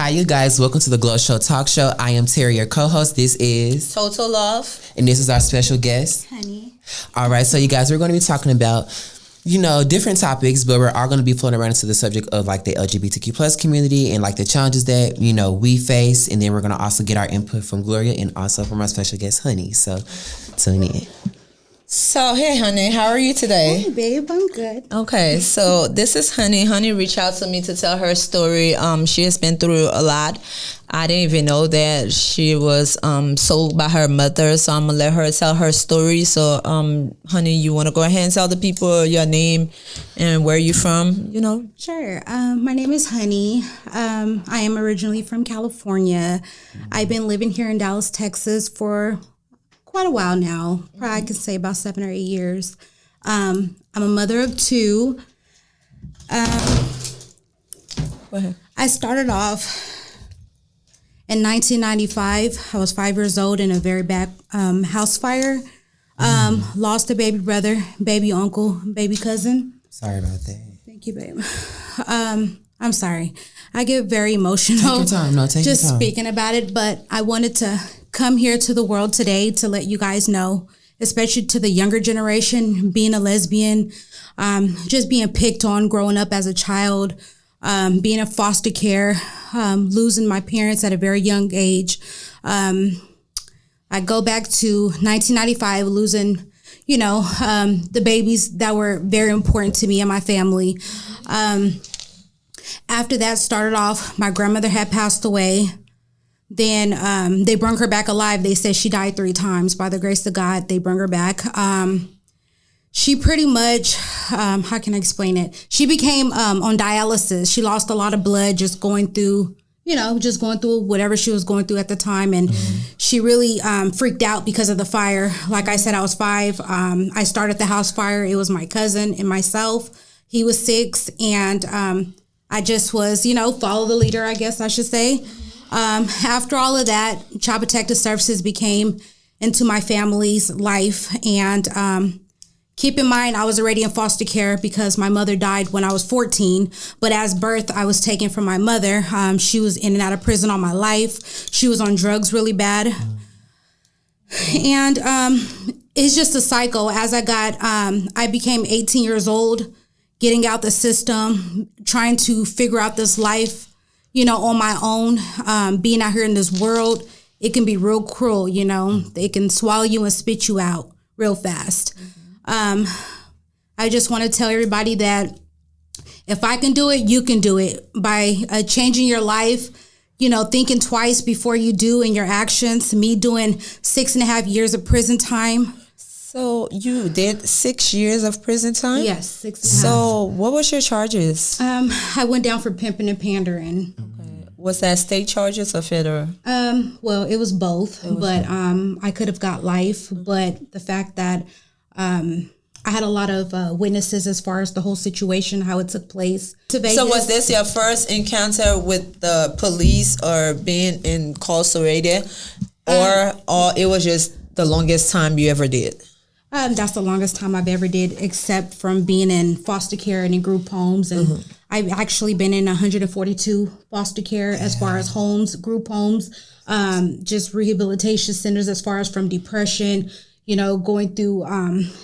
Hi, you guys. Welcome to the Glow Show Talk Show. I am Terry, your co-host. This is Total Love. And this is our special guest, Honey. All right. So, you guys, we're going to be talking about, different topics, but we're all going to be floating around into the subject of like the LGBTQ plus community and like the challenges that, we face. And then we're going to also get our input from Gloria and also from our special guest, Honey. So, tune in. So, hey, Honey, how are you today? Hey, babe, I'm good. Okay, so this is Honey. Honey reached out to me to tell her story. She has been through a lot. I didn't even know that she was sold by her mother, so I'm going to let her tell her story. So, Honey, you want to go ahead and tell the people your name and where you're from, Sure. My name is Honey. I am originally from California. I've been living here in Dallas, Texas for quite a while now. Probably I could say about 7 or 8 years. I'm a mother of 2. Go ahead. I started off in 1995. I was 5 years old in a very bad house fire. Lost a baby brother, baby uncle, baby cousin. Sorry about that. Thank you, babe. I'm sorry. I get very emotional. Take your time. No, take just your time. speaking about it, but I wanted to come here to the world today to let you guys know, especially to the younger generation, being a lesbian, just being picked on growing up as a child, being in foster care, losing my parents at a very young age. I go back to 1995, losing, the babies that were very important to me and my family. After that started off, my grandmother had passed away. Then they brought her back alive. They said she died 3 times. By the grace of God, they brought her back. She pretty much, how can I explain it? She became on dialysis. She lost a lot of blood just going through, whatever she was going through at the time. And she really freaked out because of the fire. Like I said, I was 5. I started the house fire. It was my cousin and myself. He was 6. And I just was, follow the leader, I guess I should say. After all of that, Child Protective Services became into my family's life. And keep in mind, I was already in foster care because my mother died when I was 14. But as birth, I was taken from my mother. She was in and out of prison all my life. She was on drugs really bad. And it's just a cycle. As I became 18 years old, getting out the system, trying to figure out this life, on my own, being out here in this world, it can be real cruel, They can swallow you and spit you out real fast. I just want to tell everybody that if I can do it, you can do it. By changing your life, thinking twice before you do in your actions. Me doing 6.5 years of prison time. So you did 6 years of prison time? Yes, 6.5. So what was your charges? I went down for pimping and pandering. Okay. Was that state charges or federal? Well, it was both, I could have got life. But the fact that I had a lot of witnesses as far as the whole situation, how it took place. So was this your first encounter with the police or being incarcerated, or it was just the longest time you ever did? That's the longest time I've ever did, except from being in foster care and in group homes. And I've actually been in 142 foster care as far as homes, group homes, just rehabilitation centers as far as from depression, going through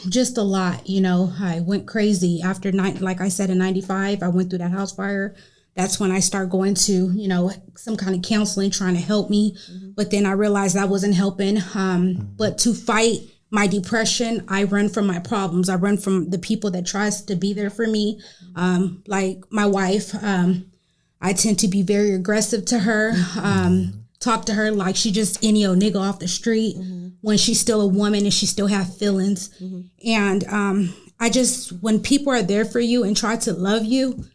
just a lot. I went crazy after, like I said, in 95, I went through that house fire. That's when I start going to, some kind of counseling, trying to help me. But then I realized that wasn't helping. But to fight my depression, I run from my problems. I run from the people that tries to be there for me. Like my wife, I tend to be very aggressive to her, talk to her like she just any old nigga off the street when she's still a woman and she still have feelings. And when people are there for you and try to love you,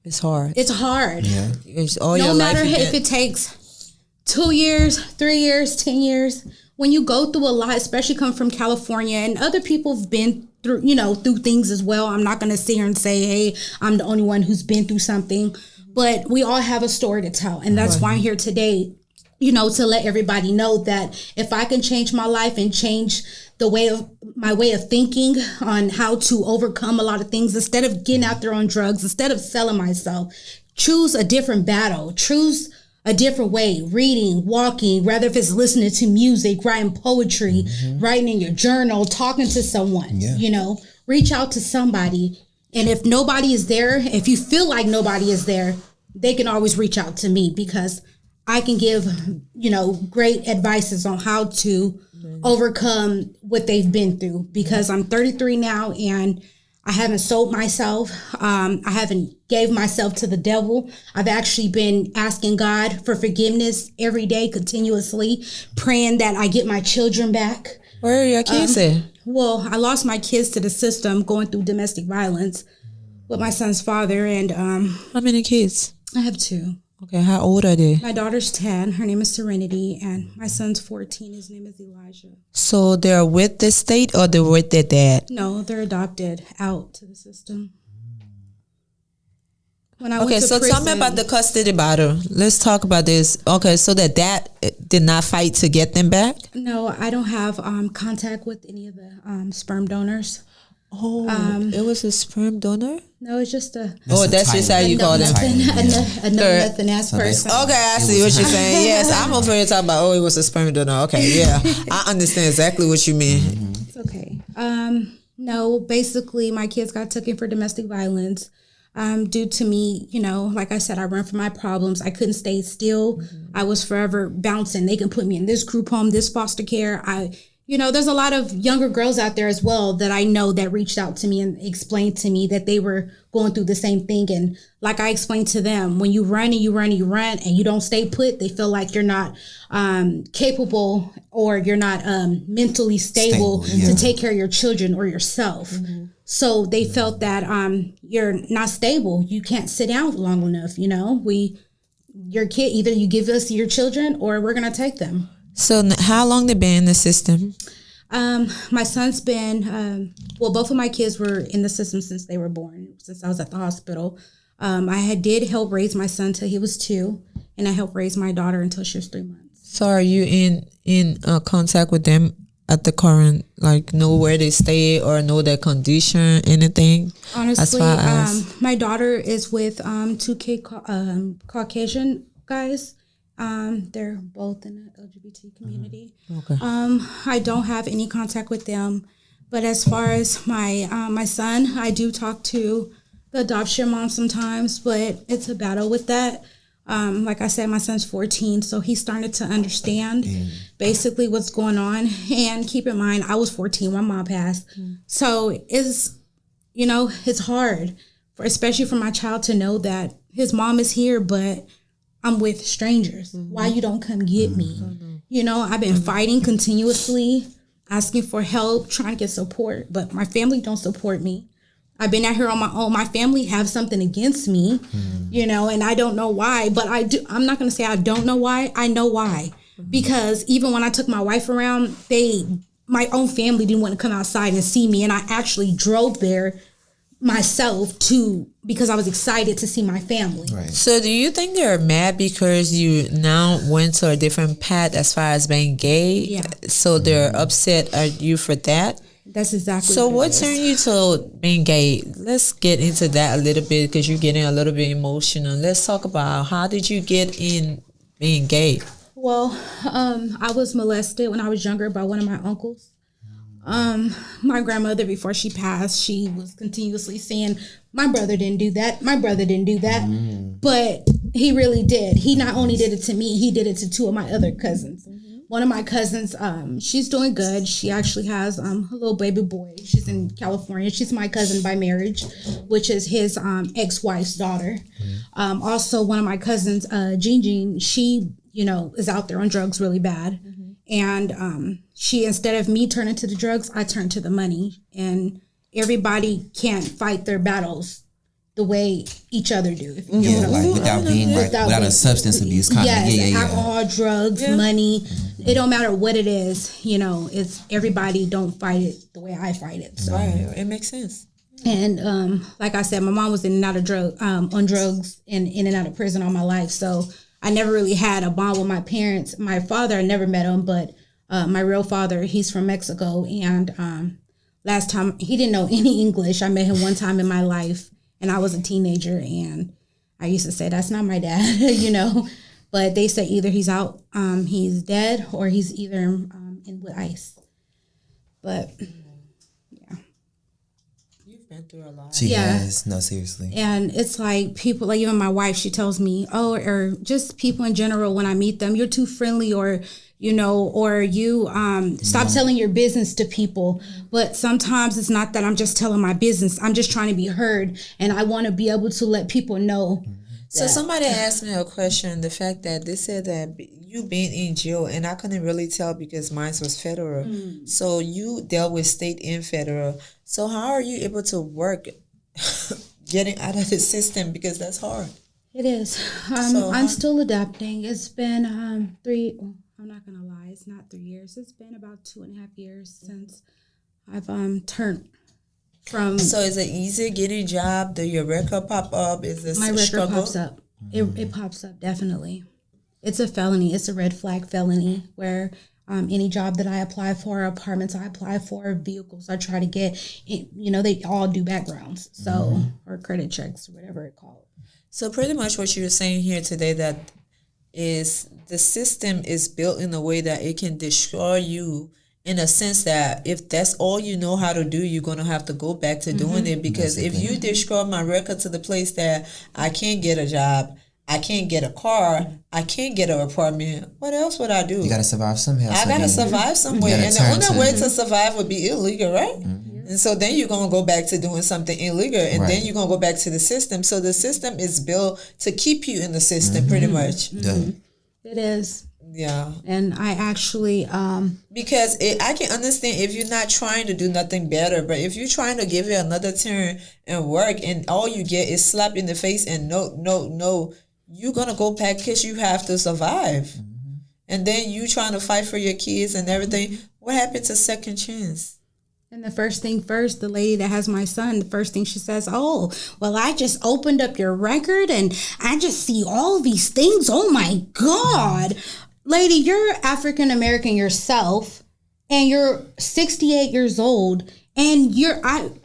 it's hard. It's hard. Yeah. It's all no your matter life if it takes 2 years, 3 years, 10 years. When you go through a lot, especially come from California, and other people have been through, through things as well. I'm not going to sit here and say, hey, I'm the only one who's been through something. But we all have a story to tell. And that's why I'm here today, to let everybody know that if I can change my life and change my way of thinking on how to overcome a lot of things, instead of getting out there on drugs, instead of selling myself, choose a different battle, choose a different way, reading, walking, whether if it's listening to music, writing poetry, writing in your journal, talking to someone, reach out to somebody. And if nobody is there, if you feel like nobody is there, they can always reach out to me because I can give, great advices on how to overcome what they've been through, because I'm 33 now and I haven't sold myself. I haven't gave myself to the devil. I've actually been asking God for forgiveness every day, continuously praying that I get my children back. Where are your kids at? Well, I lost my kids to the system going through domestic violence with my son's father. And how many kids? I have 2. Okay, how old are they? My daughter's 10. Her name is Serenity. And my son's 14. His name is Elijah. So they're with the state or they're with their dad? No, they're adopted out to the system. When I okay, went to so prison, tell me about the custody battle. Let's talk about this. Okay, so that dad did not fight to get them back? No, I don't have contact with any of the sperm donors. Oh, it was a sperm donor? No, it's just that's just how you call them. A nothing ass person. Okay, I see what you're saying. Yes, I'm over here talking about, it was a sperm donor. Okay, yeah. I understand exactly what you mean. It's okay. No, basically my kids got taken for domestic violence due to me, like I said, I run from my problems. I couldn't stay still. I was forever bouncing. They can put me in this group home, this foster care. There's a lot of younger girls out there as well that I know that reached out to me and explained to me that they were going through the same thing. And like I explained to them, when you run and you run and you run and you don't stay put, they feel like you're not capable or you're not mentally stable to take care of your children or yourself. So they felt that you're not stable. You can't sit down long enough. Your kid, either you give us your children or we're going to take them. So how long they been in the system? My son's been, both of my kids were in the system since they were born, since I was at the hospital. I did help raise my son till he was 2, and I helped raise my daughter until she was 3 months. So are you in contact with them at the current, know where they stay or know their condition, anything? Honestly, my daughter is with 2 Caucasian guys. They're both in the LGBT community. Okay. I don't have any contact with them, but as far as my son, I do talk to the adoption mom sometimes, but it's a battle with that. Like I said, my son's 14, so he started to understand basically what's going on. And keep in mind, I was 14 when mom passed, so it's hard, especially for my child to know that his mom is here, but I'm with strangers. Why you don't come get me? I've been fighting continuously, asking for help, trying to get support, but my family don't support me. I've been out here on my own. My family have something against me, and I don't know why, but I do. I'm not going to say I don't know why. I know why. Because even when I took my wife around, my own family didn't want to come outside and see me, and I actually drove there myself because I was excited to see my family. Right. So do you think they're mad because you now went to a different path as far as being gay? Yeah. So they're upset at you for that? That's exactly so what turned you to being gay? Let's get into that a little bit because you're getting a little bit emotional. Let's talk about how did you get in being gay? Well, I was molested when I was younger by one of my uncles. My grandmother, before she passed, she was continuously saying, my brother didn't do that. My brother didn't do that. But he really did. He not only did it to me, he did it to 2 of my other cousins. One of my cousins, she's doing good. She actually has a little baby boy. She's in California. She's my cousin by marriage, which is his ex-wife's daughter. Also, one of my cousins, Jean, she, is out there on drugs really bad. And she, instead of me turning to the drugs, I turned to the money. And everybody can't fight their battles the way each other do. Without a substance abuse kind of. Alcohol, drugs, money. It don't matter what it is. It's everybody don't fight it the way I fight it. So it makes sense. And like I said, my mom was in and out of on drugs and in and out of prison all my life. So I never really had a bond with my parents. My father, I never met him, but my real father, he's from Mexico. And last time, he didn't know any English. I met him one time in my life, and I was a teenager. And I used to say, that's not my dad, But they say either he's out, he's dead, or he's either in with ice. But yeah, you've been through a lot. She has. No, seriously. And it's like people, like even my wife, she tells me, oh, or just people in general, when I meet them, you're too friendly, or or you stop telling your business to people. But sometimes it's not that I'm just telling my business. I'm just trying to be heard, and I want to be able to let people know. So somebody asked me a question, the fact that they said that you been in jail, and I couldn't really tell because mine was federal. So you dealt with state and federal. So how are you able to work getting out of the system, because that's hard? It is. I'm still adapting. It's been I'm not going to lie, it's not 3 years. It's been about 2.5 years since I've turned from. So is it easier getting a job? Do your record pop up? Is this my a record struggle? pops up? It pops up, definitely. It's a felony. It's a red flag felony where any job that I apply for, apartments I apply for, vehicles I try to get, they all do backgrounds, so or credit checks, or whatever it's called. So pretty much what you're saying here today, that is the system is built in a way that it can destroy you, in a sense that if that's all you know how to do, you're going to have to go back to doing it. Because if you destroy my record to the place that I can't get a job, I can't get a car, I can't get an apartment, what else would I do? You got to survive somehow. I got to survive somewhere. And the only way to survive would be illegal, right? And so then you're going to go back to doing something illegal, and then you're going to go back to the system. So the system is built to keep you in the system, pretty much. It is. Yeah. And I actually because I can understand if you're not trying to do nothing better, but if you're trying to give it another turn and work, and all you get is slap in the face and no, you're going to go back because you have to survive. And then you trying to fight for your kids and everything. What happened to second chance? And the first thing first, the lady that has my son, the first thing she says, oh, well, I just opened up your record and I just see all these things. Oh, my God. Lady, you're African-American yourself, and you're 68 years old. And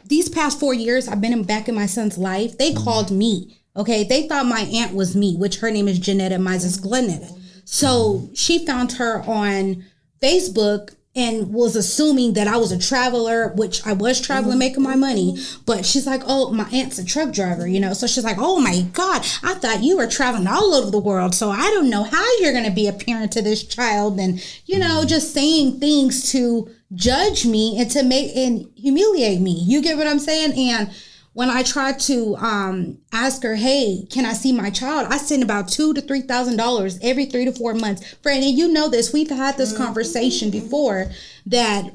these past 4 years, I've been back in my son's life. They called me. Okay, they thought my aunt was me, which her name is Janetta Mises Glenetta. So she found her on Facebook and was assuming that I was a traveler, which I was traveling, making my money. But she's like, oh, my aunt's a truck driver, So she's like, oh, my God, I thought you were traveling all over the world. So I don't know how you're going to be a parent to this child. And, just saying things to judge me and to make and humiliate me. You get what I'm saying? And when I tried to ask her, hey, can I see my child? I send about $2,000 to $3,000 every 3 to 4 months. Franny, you know this. We've had this conversation before that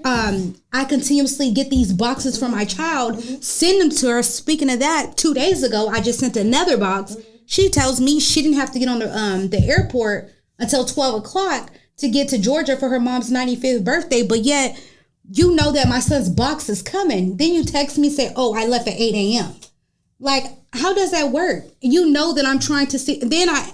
I continuously get these boxes for my child, send them to her. Speaking of that, 2 days ago, I just sent another box. She tells me she didn't have to get on the airport until 12 o'clock to get to Georgia for her mom's 95th birthday, but yet you know that my son's box is coming. Then you text me and say, oh, I left at 8 a.m. Like, how does that work? You know that I'm trying to see. Then I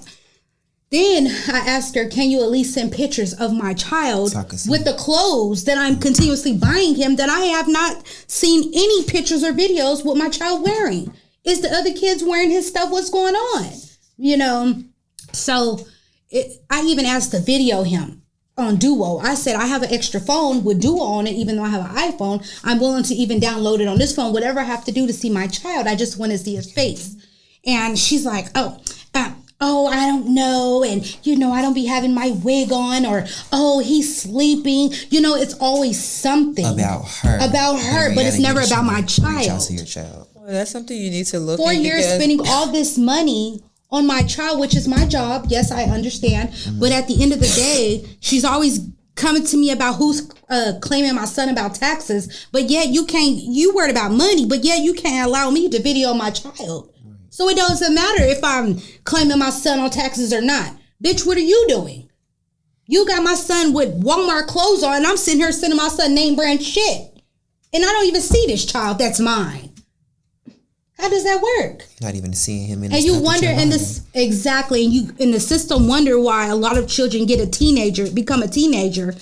asked her, can you at least send pictures of my child with the clothes that I'm continuously buying him, that I have not seen any pictures or videos with my child wearing? Is the other kids wearing his stuff? What's going on? So I even asked to video him on Duo. I said, I have an extra phone with Duo on it, even though I have an iPhone. I'm willing to even download it on this phone, whatever I have to do to see my child. I just want to see his face. And she's like, oh, I don't know. And, I don't be having my wig on, or, oh, he's sleeping. It's always something about her, but it's never about my child. To your child. Well, that's something you need to look at. 4 years spending all this money on my child, which is my job. Yes, I understand. But at the end of the day, she's always coming to me about who's claiming my son about taxes. But yet you worried about money, but yet you can't allow me to video my child. So it doesn't matter if I'm claiming my son on taxes or not. Bitch, what are you doing? You got my son with Walmart clothes on, and I'm sitting here sending my son name brand shit. And I don't even see this child that's mine. How does that work? Not even seeing him in. And you wonder, and this exactly, and you in the system wonder why a lot of children become a teenager,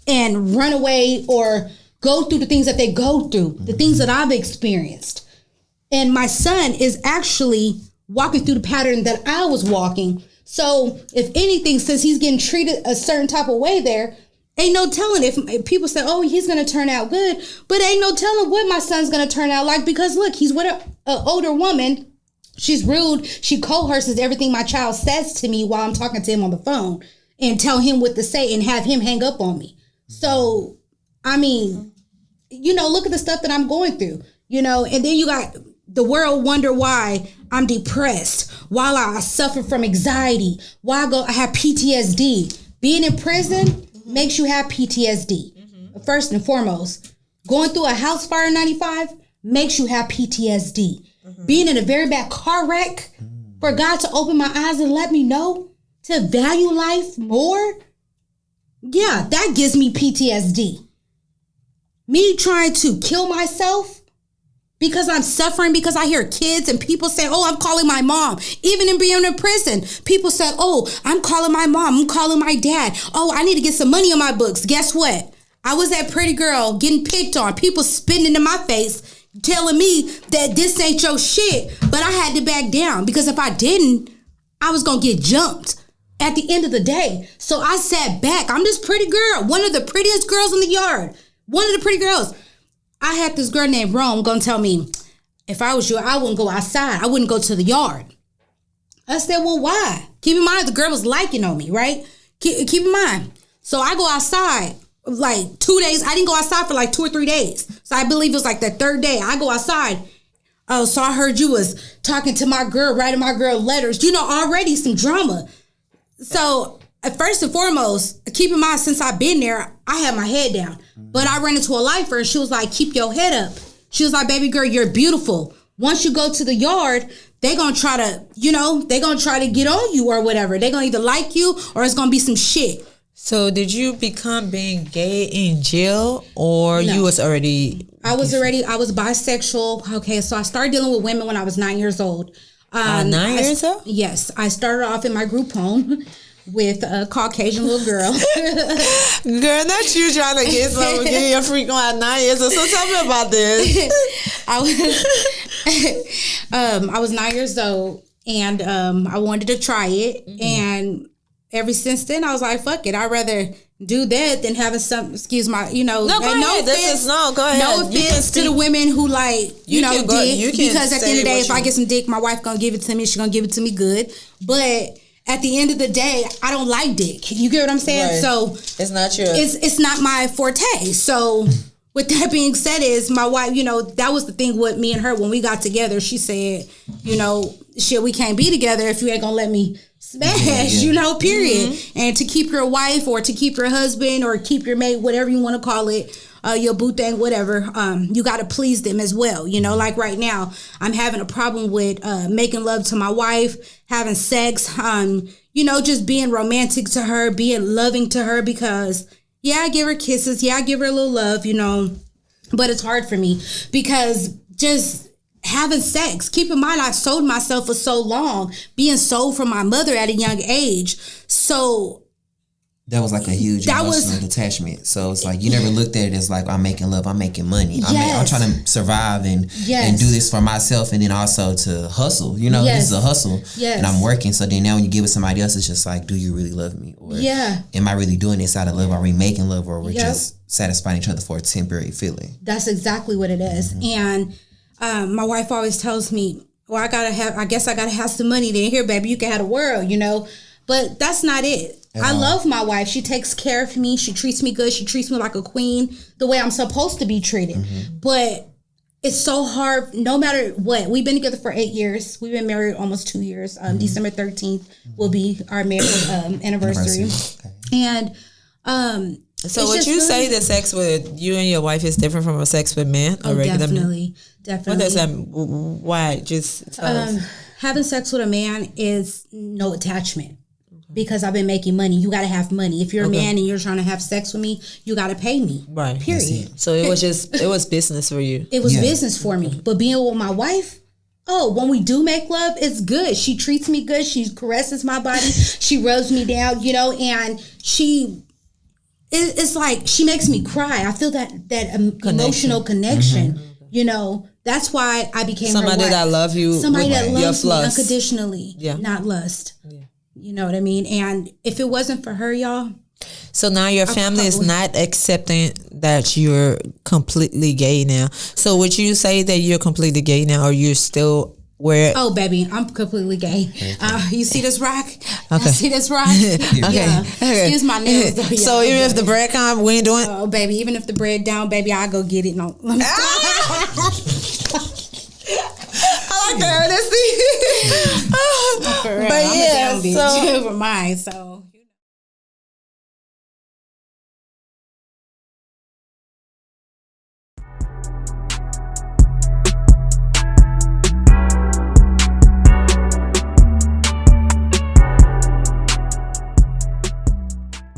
and run away or go through the things that they go through, the things that I've experienced. And my son is actually walking through the pattern that I was walking, So if anything, since he's getting treated a certain type of way there, ain't no telling if people say, oh, he's going to turn out good, but ain't no telling what my son's going to turn out like, because look, he's with an older woman. She's rude. She coerces everything my child says to me while I'm talking to him on the phone and tell him what to say and have him hang up on me. So, I mean, look at the stuff that I'm going through, and then you got the world wonder why I'm depressed, while I suffer from anxiety, why I have PTSD. Being in prison makes you have PTSD. First and foremost, going through a house fire in 95 makes you have PTSD. Being in a very bad car wreck, for God to open my eyes and let me know to value life more, yeah, that gives me PTSD. Me trying to kill myself because I'm suffering, because I hear kids and people say, oh, I'm calling my mom. Even in being in prison, people said, oh, I'm calling my mom. I'm calling my dad. Oh, I need to get some money on my books. Guess what? I was that pretty girl getting picked on. People spitting in my face, telling me that this ain't your shit. But I had to back down, because if I didn't, I was going to get jumped at the end of the day. So I sat back. I'm this pretty girl, one of the prettiest girls in the yard. One of the pretty girls. I had this girl named Rome gonna tell me, if I was you, I wouldn't go outside. I wouldn't go to the yard. I said, well, why? Keep in mind, the girl was liking on me, right? Keep in mind. So I go outside like 2 days. I didn't go outside for like 2 or 3 days. So I believe it was like the third day. I go outside. Oh, so I heard you was talking to my girl, writing my girl letters. Already some drama. So first and foremost, keep in mind, since I've been there, I had my head down. But I ran into a lifer and she was like, keep your head up. She was like, baby girl, you're beautiful. Once you go to the yard, they're going to try to, they're going to try to get on you or whatever. They're going to either like you or it's going to be some shit. So did you become being gay in jail, or no. You was already... I was bisexual. Okay, so I started dealing with women when I was 9 years old. 9 years old? Yes. I started off in my group home with a Caucasian little girl. Girl, not you trying to get some, getting your freak on at 9 years old. So tell me about this. I was 9 years old, and I wanted to try it. Mm-hmm. And ever since then, I was like, fuck it. I'd rather do that than having some, excuse my, No, go ahead. Go ahead. No offense to the women who dick. Because at the end of the day, if I get some dick, my wife gonna give it to me. She gonna give it to me good. But at the end of the day, I don't like dick. You get what I'm saying? Right. So it's not your... It's not my forte. So with that being said, is my wife, that was the thing with me and her when we got together. She said, shit, we can't be together if you ain't gonna let me smash, period. Mm-hmm. And to keep your wife or to keep your husband or keep your mate, whatever you want to call it, your boo thing, whatever, you got to please them as well. Like right now, I'm having a problem with making love to my wife, having sex, just being romantic to her, being loving to her, because, yeah, I give her kisses. Yeah, I give her a little love, but it's hard for me because just having sex. Keep in mind, I sold myself for so long, being sold from my mother at a young age. So that was like a huge emotional detachment. So it's like you never looked at it as like I'm making love, I'm making money. Yes. I'm trying to survive and do this for myself, and then also to hustle. This is a hustle, and I'm working. So then now when you give it to somebody else, it's just like, do you really love me, or am I really doing this out of love? Are we making love, or we're just satisfying each other for a temporary feeling? That's exactly what it is. Mm-hmm. And my wife always tells me, well, I guess I gotta have some money. Then here, baby, you can have the world, but that's not it. I love my wife. She takes care of me. She treats me good. She treats me like a queen, the way I'm supposed to be treated. Mm-hmm. But it's so hard, no matter what. We've been together for 8 years. We've been married almost 2 years. December 13th will be our marriage anniversary. Okay. And so would you say that sex with you and your wife is different from a sex with men? Oh, definitely. What does that, why? Just tell us. Having sex with a man is no attachment. Because I've been making money. You got to have money. If you're a man and you're trying to have sex with me, you got to pay me. Right. Period. So it was business for you. It was business for me. But being with my wife, when we do make love, it's good. She treats me good. She caresses my body. She rubs me down, and it's like she makes me cry. I feel that emotional connection, That's why I became somebody her wife. That love you. Somebody that loves me unconditionally, not lust. Yeah. You know what I mean? And if it wasn't for her, y'all. So now your family is not accepting that you're completely gay now. So would you say that you're completely gay now, or you're still where? Oh, baby, I'm completely gay. You see this rock? Okay. See this rock? Okay. Yeah. Excuse my nails. Though. Yeah, So even if the bread come, we ain't doing. Oh, baby, even if the bread down, baby, I'll go get it. No, let me I like that. For real, But I'm yeah, a down bitch so for mine. So